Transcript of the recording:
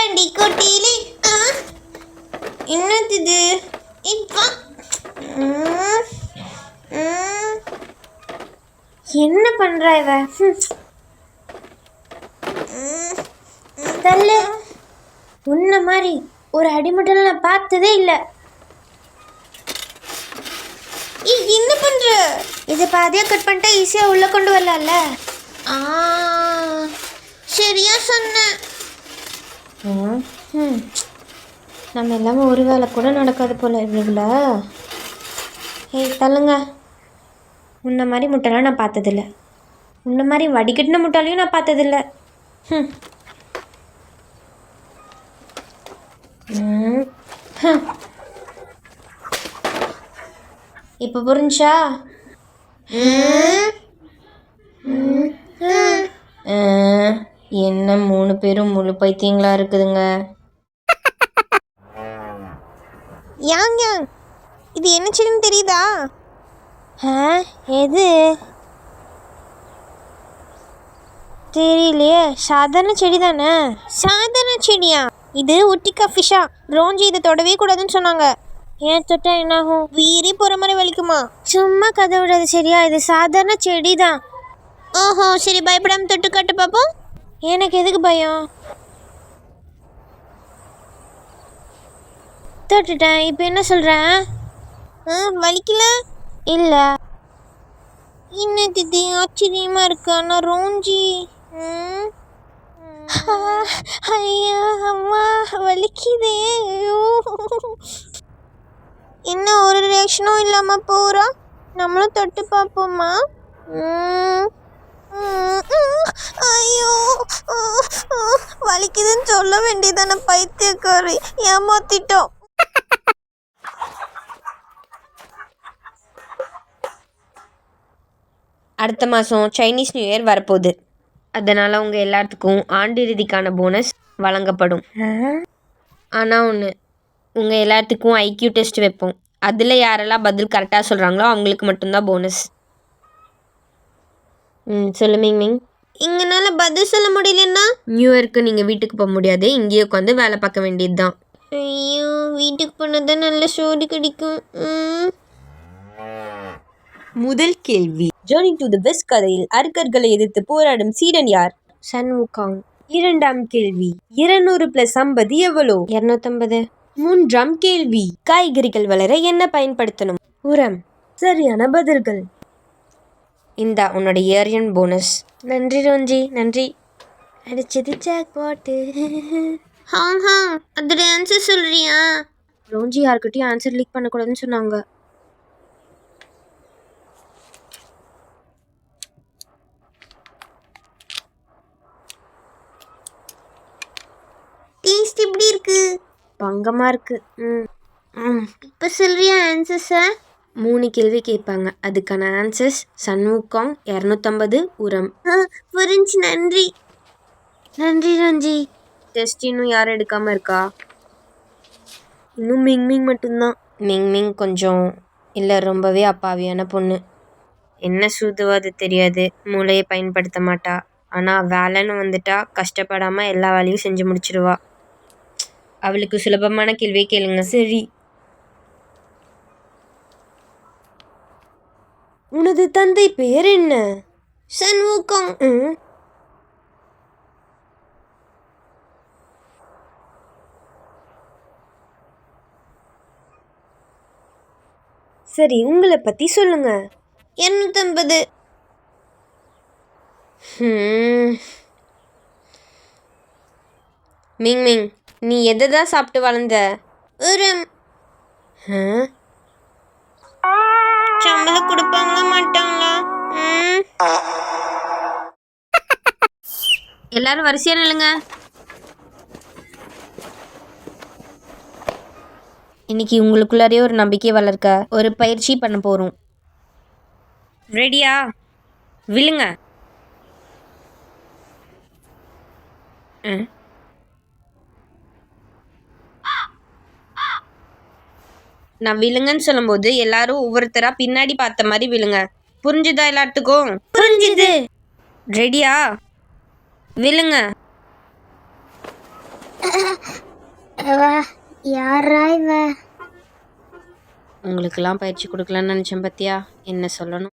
பண்டி குட்டிலே என்னது இது? இப்போ என்ன பண்றா இவ? தள்ளு. உன்ன மாதிரி ஒரு அடிமட்டல நான் பார்த்ததே இல்லை. என்ன பண்ற? இதை பாதியா கட் பண்ணிட்டா ஈஸியா உள்ள கொண்டு வரலாம்ல. சரியா சொன்ன. நம்ம எல்லாமே ஒரு வேலை கூட நடக்காது போல இவ்வளவுல. ஏய் தள்ளுங்க. உன்ன மாதிரி முட்டைலாம் நான் பார்த்ததில்ல. உன்ன மாதிரி வடிகட்டின முட்டாலையும் நான் பார்த்ததில்ல. இப்போ புரிஞ்சா? என்ன 3 பேரும் முழு பைத்தியங்களா இருக்குதுங்க. யாங் யாங், இது என்ன செடின்னு தெரியுதா? எது தெரியலையே. சாதாரண செடி தானே. சாதாரண செடியா? இது ஒட்டிக்கா ஃபிஷ்ஷா. ரோஞ்சி இதை தொடவே கூடாதுன்னு சொன்னாங்க. ஏன் தொட்டா என்னாகும்? உயிரே போகிற மாதிரி வலிக்குமா? சும்மா கதை விடாது சரியா? இது சாதாரண செடி தான். ஓஹோ சரி, பயப்படாமல் தொட்டு காட்டு பார்ப்போம். எனக்கு எதுக்கு பயம்? தொட்டுட்டேன். இப்போ என்ன சொல்கிறேன்? வலிக்கல? இல்லை. என்னது இது ஆச்சரியமாக இருக்கு. ஆனால் ரோஞ்சி ஐயா அம்மா வலிக்குதே. என்ன ஒரு ரியாக்ஷனும் இல்லாமல் போகிறா? நம்மளும் தொட்டு பார்ப்போம்மா. ஐயோ வலிக்குதுன்னு சொல்ல வேண்டியதானே பைத்தியக்காரி. ஏமாத்திட்டோம். அடுத்த மாதம் சைனீஸ் நியூ இயர் வரப்போகுது. அதனால் உங்கள் எல்லாத்துக்கும் ஆண்டு இறுதிக்கான போனஸ் வழங்கப்படும். ஆனால் ஒன்று, உங்கள் எல்லாத்துக்கும் ஐக்யூ டெஸ்ட் வைப்போம். அதில் யாரெல்லாம் பதில் கரெக்டாக சொல்கிறாங்களோ அவங்களுக்கு மட்டும்தான் போனஸ். சொல்லு மிங் மிங். இங்கனால பதில் சொல்ல முடியலன்னா நியூ இயருக்கு நீங்கள் வீட்டுக்கு போக முடியாது. இங்கேயே உட்காந்து வேலை பார்க்க வேண்டியது தான். ஐயோ வீட்டுக்கு போனால் தான் நல்ல சோறு கிடைக்கும். முதல் கேள்வி, ஜர்னி டு தி வெஸ்ட் கதையில் அரக்கர்களை எதிர்த்து போராடும் சீடன் யார்? சன் வுகாங். இரண்டாம் கேள்வி, 200 + 50 எவ்வளோ? 250. மூன்றாம் கேள்வி, காய்கறிகள் வளர என்ன பயன்படுத்தணும்? உரம். சரியான பதில்கள். இந்த உன்னோட இயரியன் போனஸ். நன்றி ரோஞ்சி, நன்றி. அடிச்சது ஜாக் பாட்டு. ஹாங் அதோட ஆன்சர் சொல்றியா? ரோஞ்சி யார்கிட்டயும் ஆன்சர் லீக் பண்ணக்கூடாதுன்னு சொன்னாங்க. டேஸ்ட் எப்படி இருக்கு? பங்கமாக இருக்கு. இப்போ சொல்றியா ஆன்சர்ஸை? 3 கேள்வி கேட்பாங்க. அதுக்கான ஆன்சர்ஸ் சன் வுகாங், 250, உரம். புரிஞ்சு. நன்றி. நன்றி ரஞ்சி. டெஸ்ட் இன்னும் யாரும் எடுக்காமல் இருக்கா? இன்னும் மிங் மிங் மட்டும்தான். மிங் மிங் கொஞ்சம் இல்லை, ரொம்பவே அப்பாவியான பொண்ணு. என்ன சூதுவாது தெரியாது, மூளையை பயன்படுத்த மாட்டா. ஆனால் வேலைன்னு வந்துட்டா கஷ்டப்படாமல் எல்லா வேலையும் செஞ்சு முடிச்சிடுவா. அவளுக்கு சுலபமான கேள்வியை கேளுங்க. சரி, உனது தந்தை பெயர் என்ன? சன் வுகாங். சரி, உங்களை பற்றி சொல்லுங்க. 250. மிங் மிங், நீ எதை தான் சாப்பிட்டு வளர்ந்த? உரம். சம்பளம் கொடுப்பாங்களா மாட்டாங்களா? எல்லாரும் வரிசையா நில்லுங்க. இன்னைக்கு உங்களுக்குள்ளாரே ஒரு நம்பிக்கை வளர்க்க ஒரு பயிற்சி பண்ண போகிறோம். ரெடியா? விழுங்க. நான் விழுங்கன்னு சொல்லும்போது எல்லாரும் ஒவ்வொருத்தராக பின்னாடி பார்த்த மாதிரி விழுங்க. புரிஞ்சுதா எல்லாத்துக்கும்? புரிஞ்சுது. ரெடியா? விழுங்க. யாரா இவ? உங்களுக்கெல்லாம் பயிற்சி கொடுக்கலான்னு நினச்சேன் பத்தியா, என்ன சொல்லணும்.